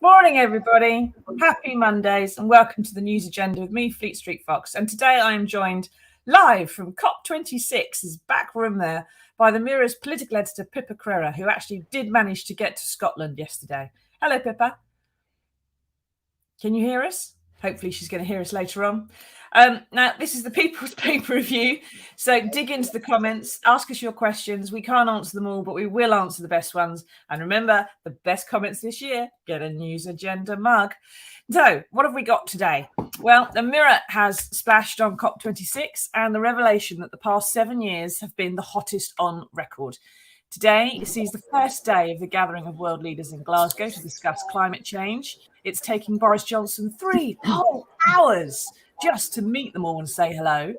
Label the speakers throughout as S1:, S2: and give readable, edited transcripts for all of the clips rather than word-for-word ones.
S1: Morning, everybody. Happy Mondays and welcome to the news agenda with me, Fleet Street Fox. And today I am joined live from COP26's back room there by the Mirror's political editor, Pippa Crerar, who actually did manage to get to Scotland yesterday. Hello, Pippa. Can you hear us? Hopefully she's going to hear us later on. Now, this is the People's Paper Review, so dig into the comments, ask us your questions. We can't answer them all, but we will answer the best ones. And remember, the best comments this year get a news agenda mug. So, what have we got today? Well, the Mirror has splashed on COP26 and the revelation that the past 7 years have been the hottest on record. Today sees the first day of the gathering of world leaders in Glasgow to discuss climate change. It's taking Boris Johnson 3 whole hours just to meet them all and say hello.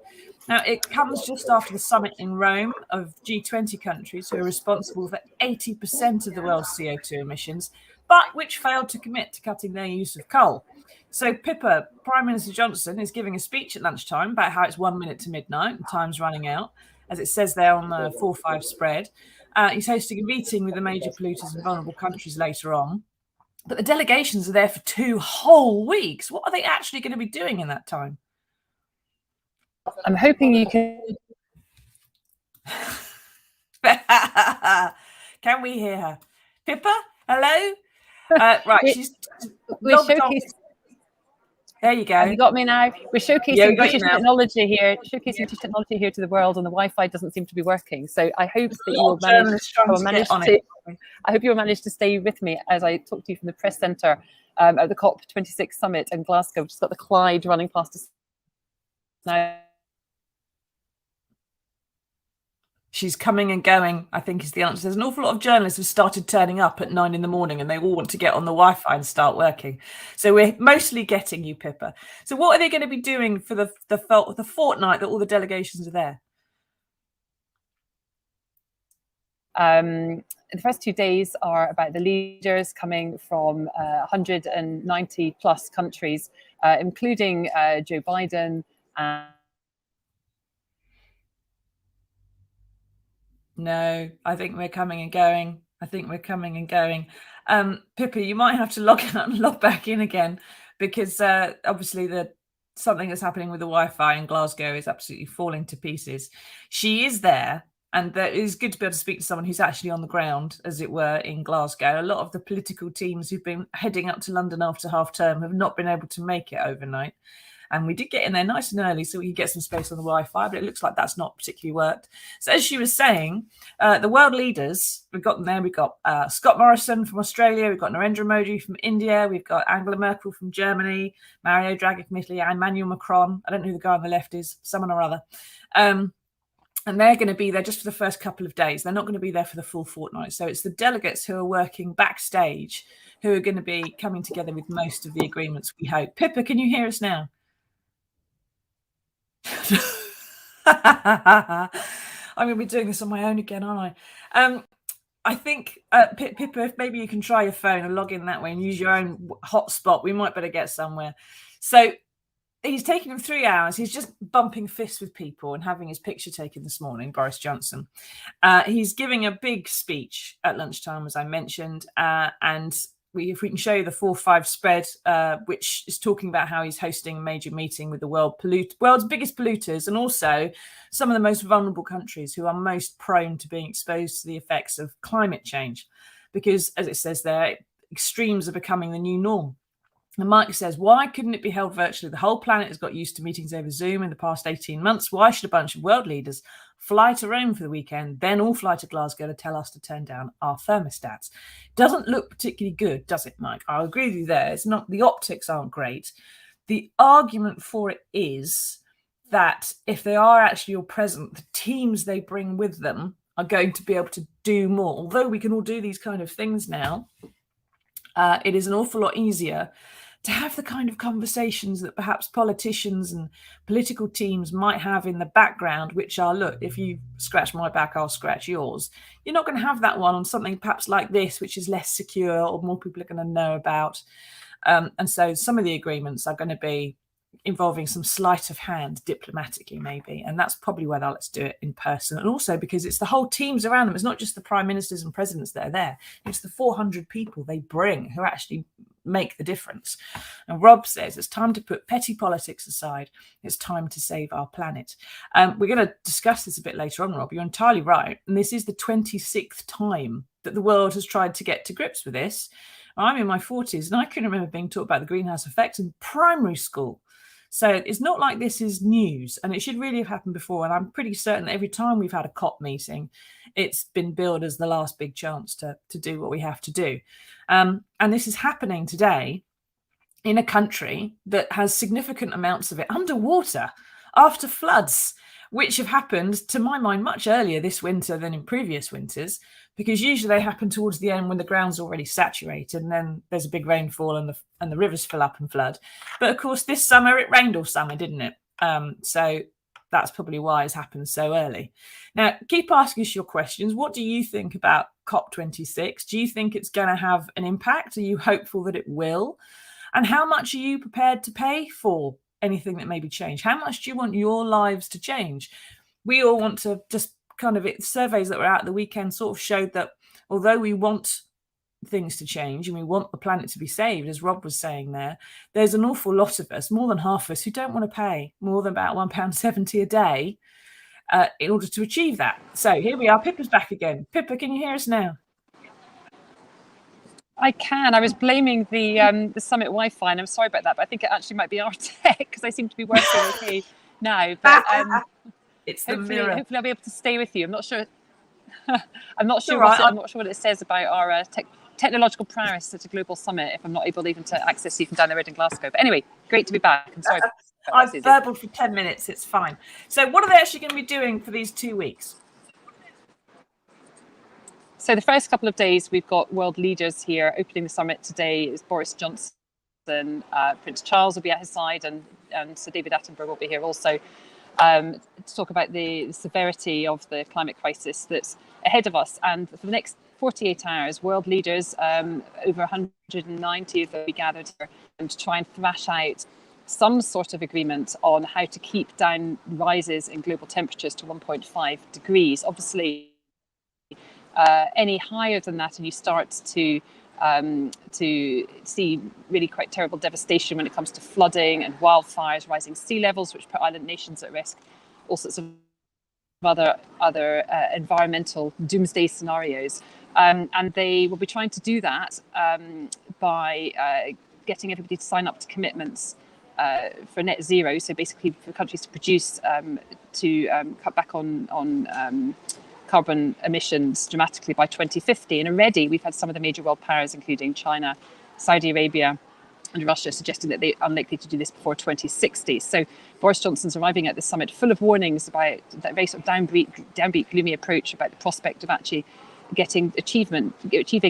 S1: Now, it comes just after the summit in Rome of G20 countries who are responsible for 80% of the world's CO2 emissions, but which failed to commit to cutting their use of coal. So, Pippa, Prime Minister Johnson is giving a speech at lunchtime about how it's 1 minute to midnight and time's running out, as it says there on the 4-5 spread. He's hosting a meeting with the major polluters in vulnerable countries later on. But the delegations are there for 2 whole weeks. What are they actually going to be doing in that time?
S2: I'm hoping you can...
S1: Can we hear her? Pippa, hello? Right,
S2: we're showcasing...
S1: There you go.
S2: Have you got me now? We're showcasing British technology here, British technology here to the world, and the Wi-Fi doesn't seem to be working. So I hope that you will manage to stay with me as I talk to you from the press centre at the COP26 summit in Glasgow. Just got the Clyde running past us now.
S1: She's coming and going, I think is the answer. There's an awful lot of journalists who've started turning up at 9 a.m. and they all want to get on the Wi-Fi and start working. So we're mostly getting you, Pippa. So what are they going to be doing for the fortnight that all the delegations are there?
S2: The first 2 days are about the leaders coming from 190 plus countries, including Joe Biden and...
S1: No, I think we're coming and going. Pippa, you might have to log out and log back in again because obviously something that's happening with the Wi-Fi in Glasgow is absolutely falling to pieces. She is there, and it is good to be able to speak to someone who's actually on the ground, as it were, in Glasgow. A lot of the political teams who've been heading up to London after half term have not been able to make it overnight. And we did get in there nice and early so we could get some space on the Wi-Fi, but it looks like that's not particularly worked. So as she was saying, the world leaders, we've got them there. We've got Scott Morrison from Australia. We've got Narendra Modi from India. We've got Angela Merkel from Germany, Mario Draghi from Italy, and Emmanuel Macron. I don't know who the guy on the left is, someone or other. And they're going to be there just for the first couple of days. They're not going to be there for the full fortnight. So it's the delegates who are working backstage who are going to be coming together with most of the agreements, we hope. Pippa, can you hear us now? I'm going to be doing this on my own again, aren't I? I think, Pippa, if maybe you can try your phone and log in that way and use your own hotspot, we might better get somewhere. So he's taken him 3 hours. He's just bumping fists with people and having his picture taken this morning, Boris Johnson. He's giving a big speech at lunchtime, as I mentioned, and if we can show you the 4-5 spread, which is talking about how he's hosting a major meeting with the world's biggest polluters, and also some of the most vulnerable countries who are most prone to being exposed to the effects of climate change. Because, as it says there, extremes are becoming the new norm. And Mike says, why couldn't it be held virtually? The whole planet has got used to meetings over Zoom in the past 18 months. Why should a bunch of world leaders fly to Rome for the weekend, then all fly to Glasgow to tell us to turn down our thermostats? Doesn't look particularly good, does it, Mike? I'll agree with you there. It's not, the optics aren't great. The argument for it is that if they are actually all present, the teams they bring with them are going to be able to do more. Although we can all do these kind of things now, it is an awful lot easier to have the kind of conversations that perhaps politicians and political teams might have in the background, which are, look, if you scratch my back, I'll scratch yours. You're not going to have that one on something perhaps like this, which is less secure or more people are going to know about. And so some of the agreements are going to be involving some sleight of hand diplomatically, maybe. And that's probably why let's do it in person. And also because it's the whole teams around them. It's not just the prime ministers and presidents that are there. It's the 400 people they bring who actually make the difference. And Rob says it's time to put petty politics aside. It's time to save our planet. We're going to discuss this a bit later on, Rob. You're entirely right. And this is the 26th time that the world has tried to get to grips with this. I'm in my 40s and I can remember being taught about the greenhouse effect in primary school. So it's not like this is news, and it should really have happened before. And I'm pretty certain that every time we've had a COP meeting, it's been billed as the last big chance to do what we have to do. And this is happening today in a country that has significant amounts of it underwater after floods, which have happened, to my mind, much earlier this winter than in previous winters, because usually they happen towards the end when the ground's already saturated and then there's a big rainfall and the rivers fill up and flood. But of course, this summer it rained all summer, didn't it? So that's probably why it's happened so early. Now, keep asking us your questions. What do you think about COP26? Do you think it's going to have an impact? Are you hopeful that it will? And how much are you prepared to pay for anything that may be changed? How much do you want your lives to change? We all want to just kind of, surveys that were out the weekend sort of showed that although we want things to change and we want the planet to be saved, as Rob was saying there's an awful lot of us, more than half of us, who don't want to pay more than about £1.70 a day in order to achieve that. So here we are. Pippa's back again. Pippa, can you hear us now?
S2: I can. I was blaming the summit Wi-Fi, and I'm sorry about that, but I think it actually might be our tech because I seem to be working okay now. But
S1: it's the mirror.
S2: Hopefully, I'll be able to stay with you. I'm not sure. I'm not sure.
S1: Right.
S2: I'm not sure what it says about our technological prowess at a global summit if I'm not able even to access you from down the road in Glasgow. But anyway, great to be back. I'm sorry.
S1: I've burbled for 10 minutes. It's fine. So, what are they actually going to be doing for these 2 weeks?
S2: So the first couple of days, we've got world leaders here. Opening the summit today is Boris Johnson. Prince Charles will be at his side, and Sir David Attenborough will be here also to talk about the severity of the climate crisis that's ahead of us. And for the next 48 hours, world leaders, over 190 of them, will be gathered here to try and thrash out some sort of agreement on how to keep down rises in global temperatures to 1.5 degrees. Obviously, any higher than that, and you start to see really quite terrible devastation when it comes to flooding and wildfires, rising sea levels, which put island nations at risk, all sorts of other environmental doomsday scenarios. And they will be trying to do that by getting everybody to sign up to commitments for net zero. So basically for countries to produce to cut back on carbon emissions dramatically by 2050. And already we've had some of the major world powers, including China, Saudi Arabia, and Russia, suggesting that they're unlikely to do this before 2060. So Boris Johnson's arriving at the summit full of warnings about that very sort of downbeat, gloomy approach about the prospect of actually achieving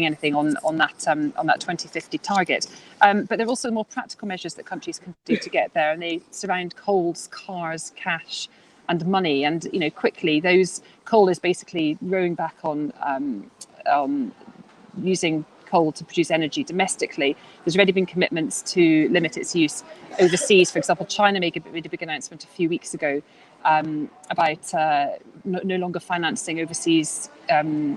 S2: anything on that 2050 target. But there are also more practical measures that countries can do to get there, and they surround coals, cars, cash, and money. And quickly, coal is basically rowing back on using coal to produce energy domestically. There's already been commitments to limit its use overseas. For example, China made a big announcement a few weeks ago about no longer financing overseas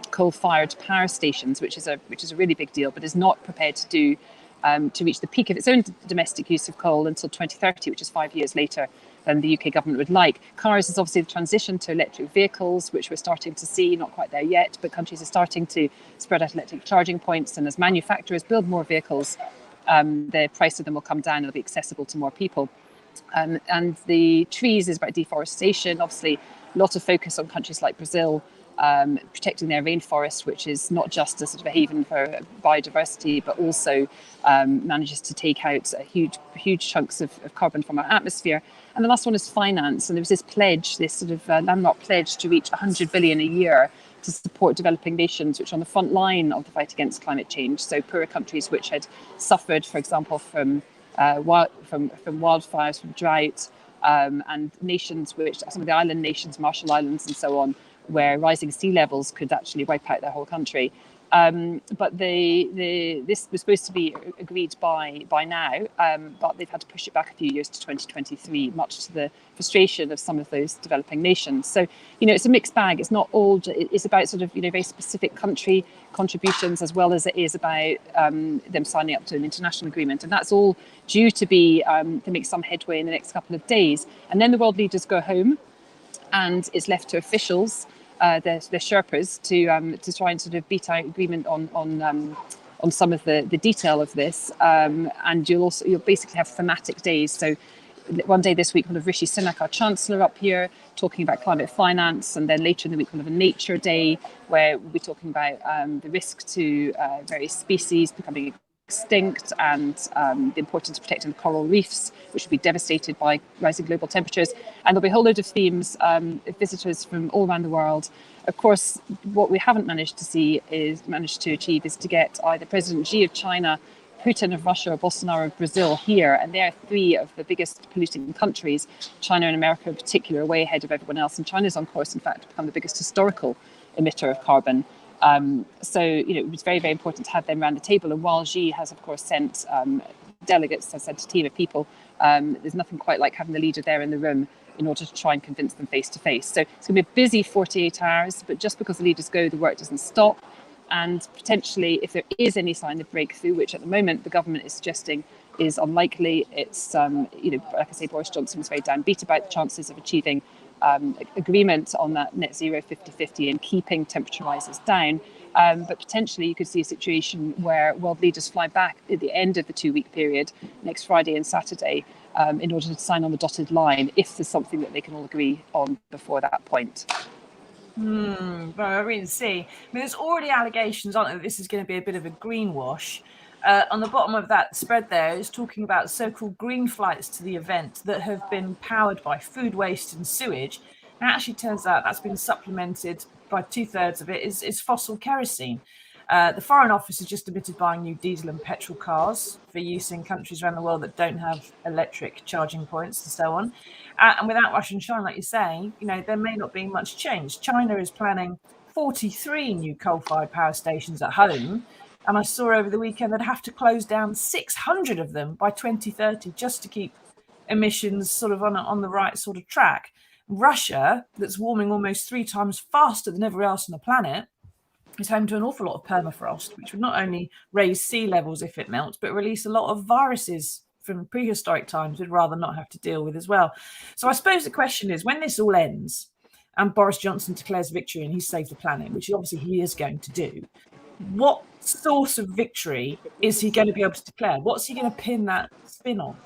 S2: coal-fired power stations, which is a really big deal, but is not prepared to do to reach the peak of its own domestic use of coal until 2030, which is 5 years later than the UK government would like. Cars is obviously the transition to electric vehicles, which we're starting to see, not quite there yet, but countries are starting to spread out electric charging points. And as manufacturers build more vehicles, the price of them will come down and they'll be accessible to more people. And the trees is about deforestation. Obviously, a lot of focus on countries like Brazil, protecting their rainforest, which is not just a sort of a haven for biodiversity, but also manages to take out huge chunks of carbon from our atmosphere. And the last one is finance. And there was this pledge, this sort of landmark pledge to reach 100 billion a year to support developing nations, which are on the front line of the fight against climate change. So poorer countries which had suffered, for example, from wildfires, from drought, and nations which, some of the island nations, Marshall Islands and so on, where rising sea levels could actually wipe out their whole country. But this was supposed to be agreed by now, but they've had to push it back a few years to 2023, much to the frustration of some of those developing nations. So, it's a mixed bag. It's not all. It's about sort of very specific country contributions, as well as it is about them signing up to an international agreement, and that's all due to be to make some headway in the next couple of days. And then the world leaders go home, and it's left to officials, the Sherpas, to try and sort of beat out agreement on some of the detail of this. And you'll basically have thematic days. So one day this week we'll have Rishi Sunak, our Chancellor, up here talking about climate finance, and then later in the week we'll have a nature day where we'll be talking about the risk to various species becoming extinct, and the importance of protecting the coral reefs, which will be devastated by rising global temperatures. And there'll be a whole load of themes, visitors from all around the world. Of course, what we haven't managed to achieve is to get either President Xi of China, Putin of Russia, or Bolsonaro of Brazil here. And they're three of the biggest polluting countries. China and America in particular are way ahead of everyone else. And China's on course, in fact, to become the biggest historical emitter of carbon. So, it was very, very important to have them around the table. And while Xi has, of course, sent delegates, has sent a team of people, there's nothing quite like having the leader there in the room in order to try and convince them face to face. So it's going to be a busy 48 hours, but just because the leaders go, the work doesn't stop. And potentially, if there is any sign of breakthrough, which at the moment the government is suggesting is unlikely, it's, like I say, Boris Johnson was very downbeat about the chances of achieving agreement on that net zero 50-50 and keeping temperature rises down. But potentially you could see a situation where world leaders fly back at the end of the 2-week period, next Friday and Saturday, in order to sign on the dotted line, if there's something that they can all agree on before that point.
S1: Well, I really see. I mean, there's already allegations, aren't there, that this is going to be a bit of a greenwash. On the bottom of that spread there is talking about so-called green flights to the event that have been powered by food waste and sewage. And it actually turns out that's been supplemented by 2/3 of it is fossil kerosene. The Foreign Office has just admitted buying new diesel and petrol cars for use in countries around the world that don't have electric charging points and so on. And without Russia and China, like you're saying, there may not be much change. China is planning 43 new coal-fired power stations at home. And I saw over the weekend they'd have to close down 600 of them by 2030 just to keep emissions sort of on the right sort of track. Russia, that's warming almost 3 times faster than everywhere else on the planet, is home to an awful lot of permafrost, which would not only raise sea levels if it melts, but release a lot of viruses from prehistoric times we'd rather not have to deal with as well. So I suppose the question is, when this all ends and Boris Johnson declares victory and he's saved the planet, which obviously he is going to do, what source of victory is he going to be able to declare? What's he going to pin that spin on?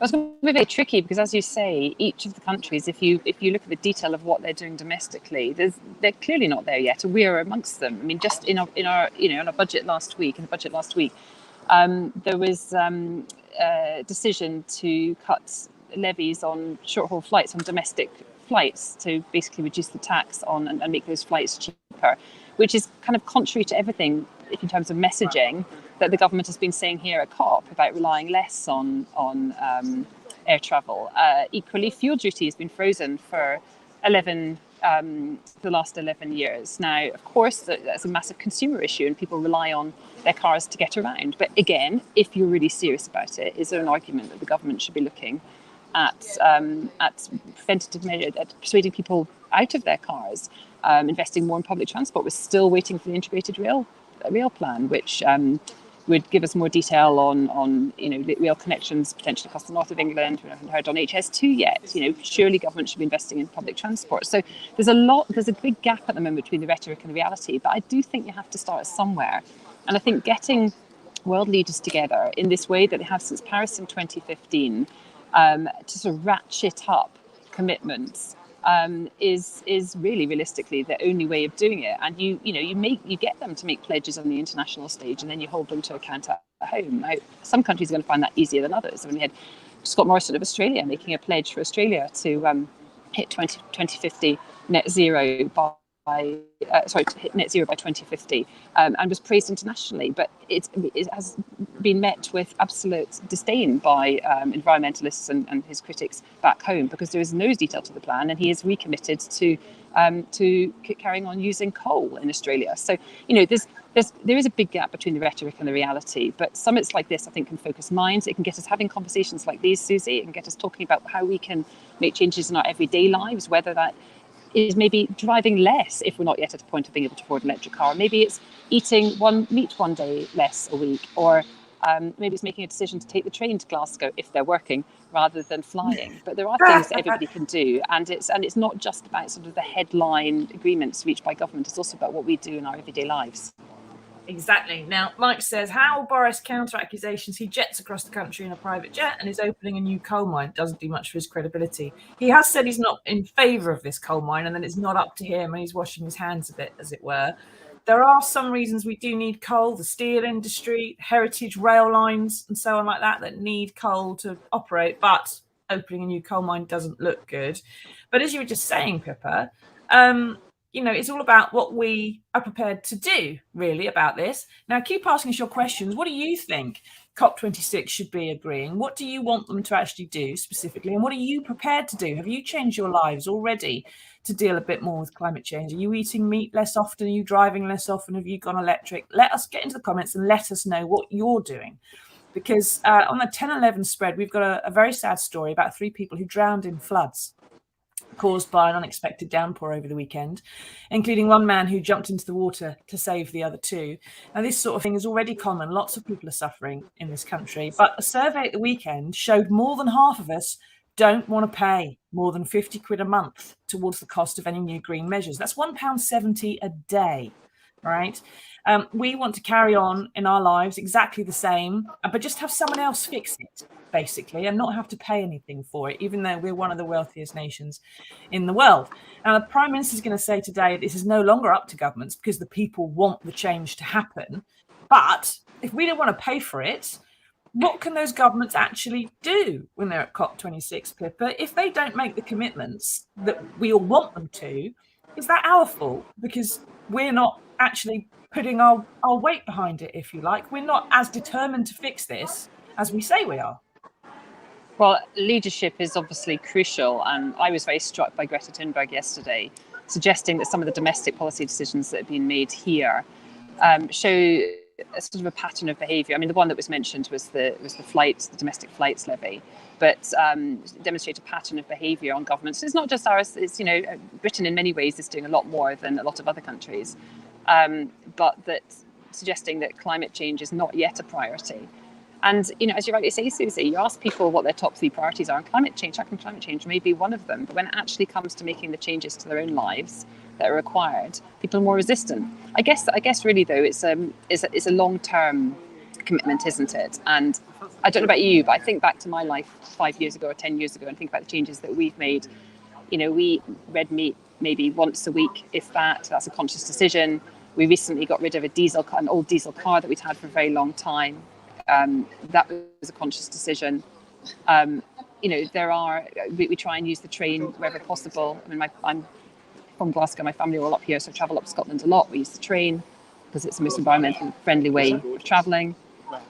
S2: It's going to be very tricky because, as you say, each of the countries, if you look at the detail of what they're doing domestically, they're clearly not there yet, and we are amongst them. I mean, just in our budget last week, there was a decision to cut levies on short-haul flights, on domestic flights, to basically reduce the tax on and make those flights cheaper, which is kind of contrary to everything in terms of messaging that the government has been saying here at COP about relying less on air travel. Equally, fuel duty has been frozen for the last 11 years. Now, of course, that's a massive consumer issue and people rely on their cars to get around. But again, if you're really serious about it, is there an argument that the government should be looking at preventative measures, at persuading people out of their cars, investing more in public transport? We're still waiting for the integrated rail plan, which would give us more detail on rail connections potentially across the north of England. We haven't heard on HS2 yet. Surely government should be investing in public transport. So there's a big gap at the moment between the rhetoric and the reality. But I do think you have to start somewhere. And I think getting world leaders together in this way that they have since Paris in 2015 to sort of ratchet up commitments is really realistically the only way of doing it. And you get them to make pledges on the international stage, and then you hold them to account at home. Now, some countries are going to find that easier than others. I mean, we had Scott Morrison of Australia making a pledge for Australia to hit 2050 net zero by hit net zero by 2050, and was praised internationally. But it has been met with absolute disdain by environmentalists and his critics back home, because there is no detail to the plan, and he is recommitted to carrying on using coal in Australia. So there is a big gap between the rhetoric and the reality. But summits like this, I think, can focus minds. It can get us having conversations like these, Susie. It can get us talking about how we can make changes in our everyday lives, whether that is maybe driving less if we're not yet at a point of being able to afford an electric car. Maybe it's eating meat one day less a week, or maybe it's making a decision to take the train to Glasgow if they're working rather than flying. But there are things that everybody can do, and it's not just about sort of the headline agreements reached by government. It's also about what we do in our everyday lives.
S1: Exactly. Now, Mike says, how Boris counter accusations? He jets across the country in a private jet and is opening a new coal mine. Doesn't do much for his credibility. He has said he's not in favour of this coal mine, and then it's not up to him, and he's washing his hands of it, as it were. There are some reasons we do need coal: the steel industry, heritage rail lines, and so on like that need coal to operate. But opening a new coal mine doesn't look good. But as you were just saying, Pippa, it's all about what we are prepared to do, really, about this. Now, keep asking us your questions. What do you think COP26 should be agreeing? What do you want them to actually do specifically? And what are you prepared to do? Have you changed your lives already to deal a bit more with climate change? Are you eating meat less often? Are you driving less often? Have you gone electric? Let us get into the comments and let us know what you're doing. Because on the 10/11 spread, we've got a very sad story about 3 people who drowned in floods caused by an unexpected downpour over the weekend, including one man who jumped into the water to save the other 2. Now, this sort of thing is already common. Lots of people are suffering in this country. But a survey at the weekend showed more than half of us don't want to pay more than 50 quid a month towards the cost of any new green measures. That's £1.70 a day, right? We want to carry on in our lives exactly the same, but just have someone else fix it, basically, and not have to pay anything for it, even though we're one of the wealthiest nations in the world. Now, the Prime Minister is going to say today this is no longer up to governments because the people want the change to happen. But if we don't want to pay for it, what can those governments actually do when they're at COP26, Pippa? If they don't make the commitments that we all want them to, is that our fault? Because we're not actually putting our weight behind it, if you like. We're not as determined to fix this as we say we are.
S2: Well, leadership is obviously crucial, and I was very struck by Greta Thunberg yesterday, suggesting that some of the domestic policy decisions that have been made here show a sort of a pattern of behaviour. I mean, the one that was mentioned was the domestic flights levy, but demonstrate a pattern of behaviour on governments. It's not just ours. It's Britain in many ways is doing a lot more than a lot of other countries, but that suggesting that climate change is not yet a priority. And, as you rightly say, Susie, you ask people what their top 3 priorities are, and climate change may be one of them. But when it actually comes to making the changes to their own lives that are required, people are more resistant. I guess really, though, it's a long-term commitment, isn't it? And I don't know about you, but I think back to my life 5 years ago or 10 years ago and think about the changes that we've made. We red meat maybe once a week, if that. That's a conscious decision. We recently got rid of an old diesel car that we'd had for a very long time. that was a conscious decision. We try and use the train wherever possible. I mean, I'm from Glasgow, my family are all up here, so I travel up to Scotland a lot. We use the train because it's the most environmentally friendly way of travelling.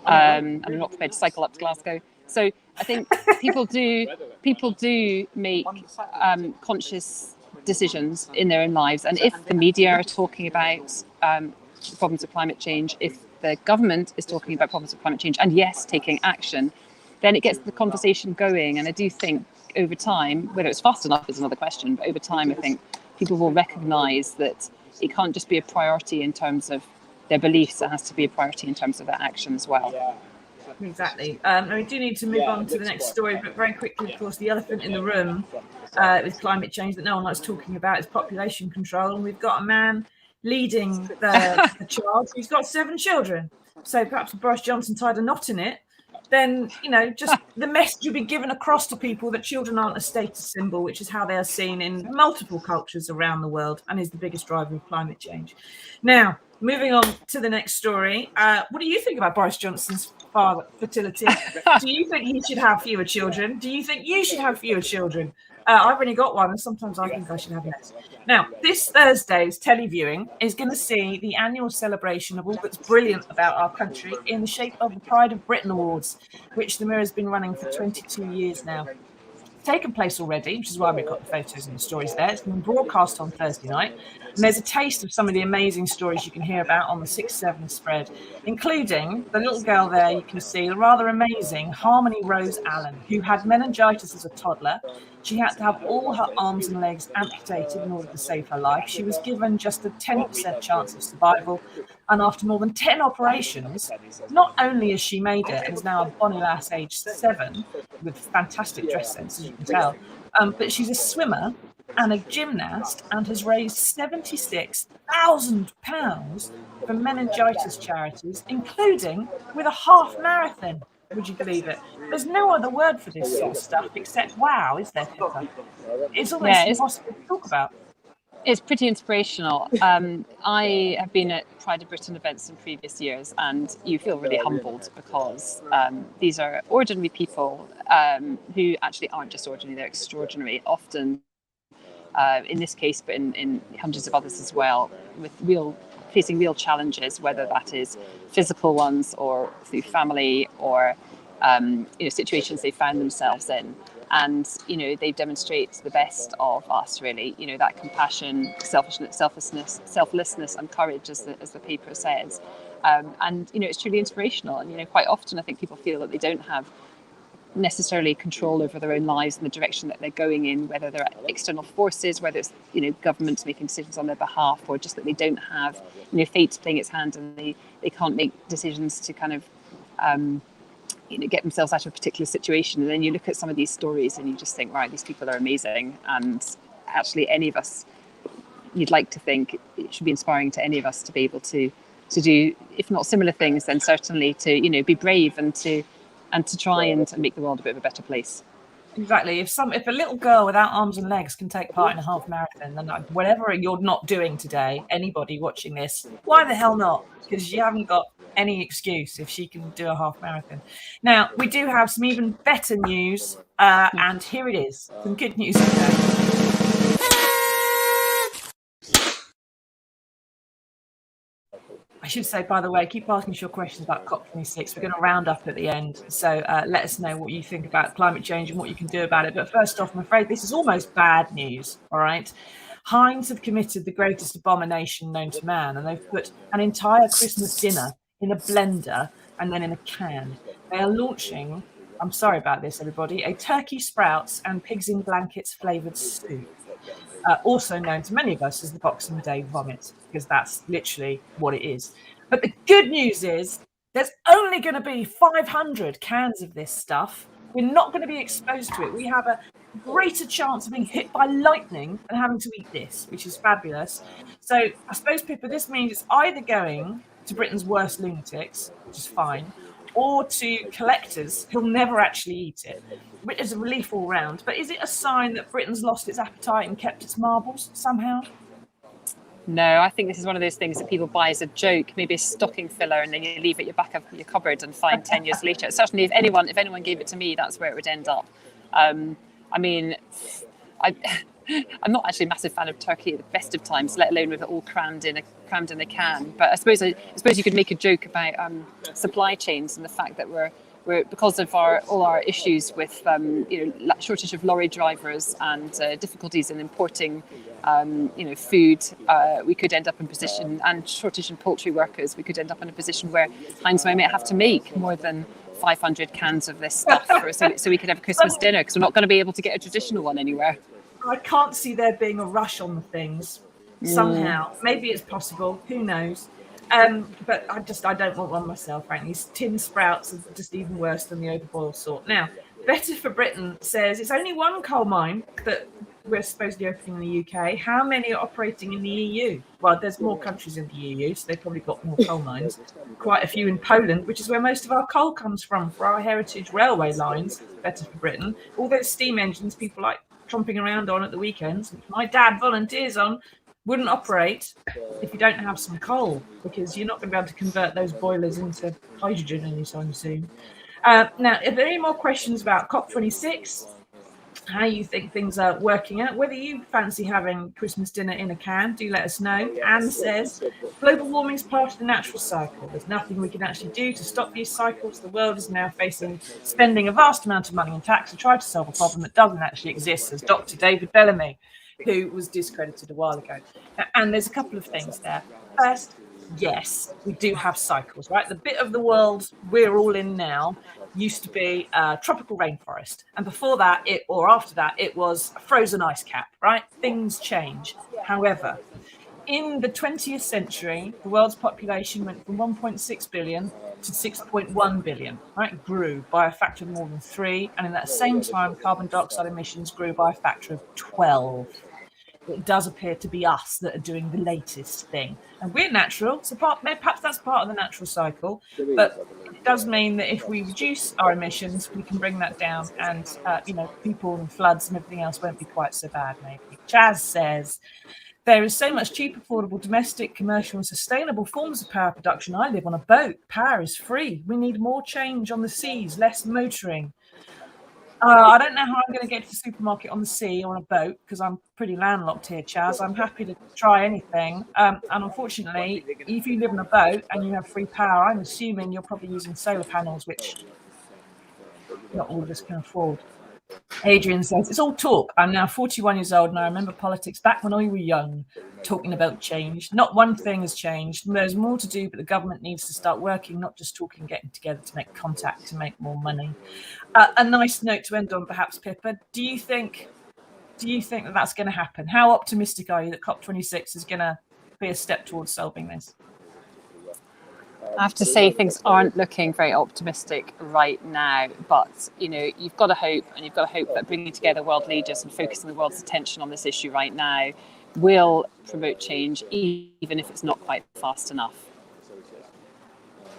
S2: And I'm not prepared to cycle up to Glasgow. So I think people do make conscious decisions in their own lives. And if the media are talking about problems of climate change, if the government is talking about problems of climate change and yes, taking action, then it gets the conversation going. And I do think over time, whether it's fast enough is another question, but over time, I think people will recognise that it can't just be a priority in terms of their beliefs, it has to be a priority in terms of their action as well.
S1: Exactly. We do need to move on to the next story, but very quickly, of course, the elephant in the room with climate change that no one likes talking about is population control. And we've got a man leading the charge who's got 7 children. So perhaps if Boris Johnson tied a knot in it, then, just the message will be given across to people that children aren't a status symbol, which is how they are seen in multiple cultures around the world and is the biggest driver of climate change. Now, moving on to the next story. What do you think about Boris Johnson's fertility? Do you think he should have fewer children? Do you think you should have fewer children? I've only got one, and sometimes I think I should have less. Now, this Thursday's televiewing is going to see the annual celebration of all that's brilliant about our country in the shape of the Pride of Britain Awards, which the Mirror has been running for 22 years now. Taken place already, which is why we've got the photos and the stories there. It's been broadcast on Thursday night, and there's a taste of some of the amazing stories you can hear about on the 6/7 spread, including the little girl there you can see, the rather amazing Harmony Rose Allen, who had meningitis as a toddler. She had to have all her arms and legs amputated in order to save her life. She was given just a 10% chance of survival, and after more than 10 operations, not only has she made it and is now a bonny lass aged 7 with fantastic dress sense, as you can tell, but she's a swimmer and a gymnast and has raised £76,000 for meningitis charities, including with a half marathon. Would you believe it? There's no other word for this sort of stuff except wow, is there, Pippa? It's almost impossible to talk about.
S2: It's pretty inspirational. I have been at Pride of Britain events in previous years, and you feel really humbled because these are ordinary people who actually aren't just ordinary, they're extraordinary, often in this case, but in hundreds of others as well, with facing real challenges, whether that is physical ones or through family or situations they found themselves in. And they demonstrate the best of us, really. That compassion, selflessness, and courage, as the paper says. And it's truly inspirational. And quite often, I think people feel that they don't have necessarily control over their own lives and the direction that they're going in, whether they're external forces, whether it's governments making decisions on their behalf, or just that they don't have fate playing its hand and they can't make decisions to kind of get themselves out of a particular situation. And then you look at some of these stories and you just think, right, these people are amazing, and actually any of us, you'd like to think it should be inspiring to any of us to be able to do, if not similar things, then certainly to be brave and to try and make the world a bit of a better place.
S1: Exactly. If a little girl without arms and legs can take part in a half marathon, then whatever you're not doing today, anybody watching this, why the hell not? Because you haven't got any excuse if she can do a half marathon. Now, we do have some even better news, and here it is. Some good news today. I should say, by the way, keep asking us your questions about COP26. We're going to round up at the end. So let us know what you think about climate change and what you can do about it. But first off, I'm afraid this is almost bad news. All right. Heinz have committed the greatest abomination known to man, and they've put an entire Christmas dinner in a blender and then in a can. They are launching, I'm sorry about this, everybody, a turkey sprouts and pigs in blankets flavoured soup. Also known to many of us as the Boxing Day vomit, because that's literally what it is. But the good news is there's only going to be 500 cans of this stuff. We're not going to be exposed to it. We have a greater chance of being hit by lightning than having to eat this, which is fabulous. So I suppose, Pippa, this means it's either going to Britain's worst lunatics, which is fine, or to collectors who'll never actually eat it, which is a relief all round. But is it a sign that Britain's lost its appetite and kept its marbles somehow?
S2: No, I think this is one of those things that people buy as a joke, maybe a stocking filler, and then you leave it at your back of your cupboard and find 10 years later. Certainly, if anyone gave it to me, that's where it would end up. I mean, I'm not actually a massive fan of turkey at the best of times, let alone with it all crammed in a can. But I suppose you could make a joke about supply chains and the fact that we're because of all our issues with shortage of lorry drivers and difficulties in importing food, we could end up in a position, and shortage in poultry workers, we could end up in a position where Heinz might have to make more than 500 cans of this stuff so we could have a Christmas dinner, because we're not going to be able to get a traditional one anywhere.
S1: I can't see there being a rush on the things somehow. Maybe it's possible, who knows. But I don't want one myself, frankly. Tin sprouts are just even worse than the overboiled sort. Now, Better for Britain says it's only one coal mine that we're supposedly opening in the UK. How many are operating in the EU? Well, there's more countries in the EU, so they've probably got more coal mines. Quite a few in Poland, which is where most of our coal comes from for our heritage railway lines. Better for Britain. All those steam engines people like tromping around on at the weekends, which my dad volunteers on, wouldn't operate if you don't have some coal, because you're not going to be able to convert those boilers into hydrogen anytime soon. Now, if there are any more questions about COP26, how you think things are working out, whether you fancy having Christmas dinner in a can, do let us know. Anne says, global warming is part of the natural cycle. There's nothing we can actually do to stop these cycles. The world is now spending a vast amount of money in tax to try to solve a problem that doesn't actually exist, says Dr. David Bellamy, who was discredited a while ago. And there's a couple of things there. First, yes, we do have cycles, right? The bit of the world we're all in now used to be tropical rainforest. And before that, after that, it was a frozen ice cap, right? Things change. However, in the 20th century, the world's population went from 1.6 billion to 6.1 billion, right? It grew by a factor of more than 3. And in that same time, carbon dioxide emissions grew by a factor of 12. It does appear to be us that are doing the latest thing. And we're natural, so perhaps that's part of the natural cycle. But it does mean that if we reduce our emissions, we can bring that down, and people and floods and everything else won't be quite so bad, maybe. Chaz says, there is so much cheap, affordable, domestic, commercial and sustainable forms of power production. I live on a boat. Power is free. We need more change on the seas, less motoring. I don't know how I'm going to get to the supermarket on the sea or on a boat, because I'm pretty landlocked here, Chaz. I'm happy to try anything. And unfortunately, if you live on a boat and you have free power, I'm assuming you're probably using solar panels, which not all of us can afford. Adrian says, it's all talk. I'm now 41 years old and I remember politics back when I was young, talking about change. Not one thing has changed. There's more to do, but the government needs to start working, not just talking, getting together to make contact, to make more money. A nice note to end on, perhaps, Pippa. Do you think that that's going to happen? How optimistic are you that COP26 is going to be a step towards solving this?
S2: I have to say things aren't looking very optimistic right now, but you've got to hope, and you've got to hope that bringing together world leaders and focusing the world's attention on this issue right now will promote change, even if it's not quite fast enough.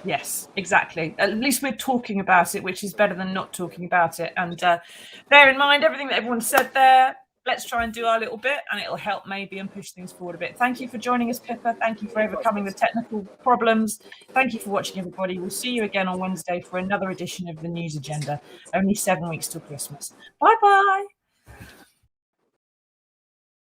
S1: Yes, exactly. At least we're talking about it, which is better than not talking about it. And bear in mind everything that everyone said there. Let's try and do our little bit, and it'll help maybe and push things forward a bit. Thank you for joining us, Pippa. Thank you for overcoming the technical problems. Thank you for watching, everybody. We'll see you again on Wednesday for another edition of the News Agenda. Only 7 weeks till Christmas. Bye-bye.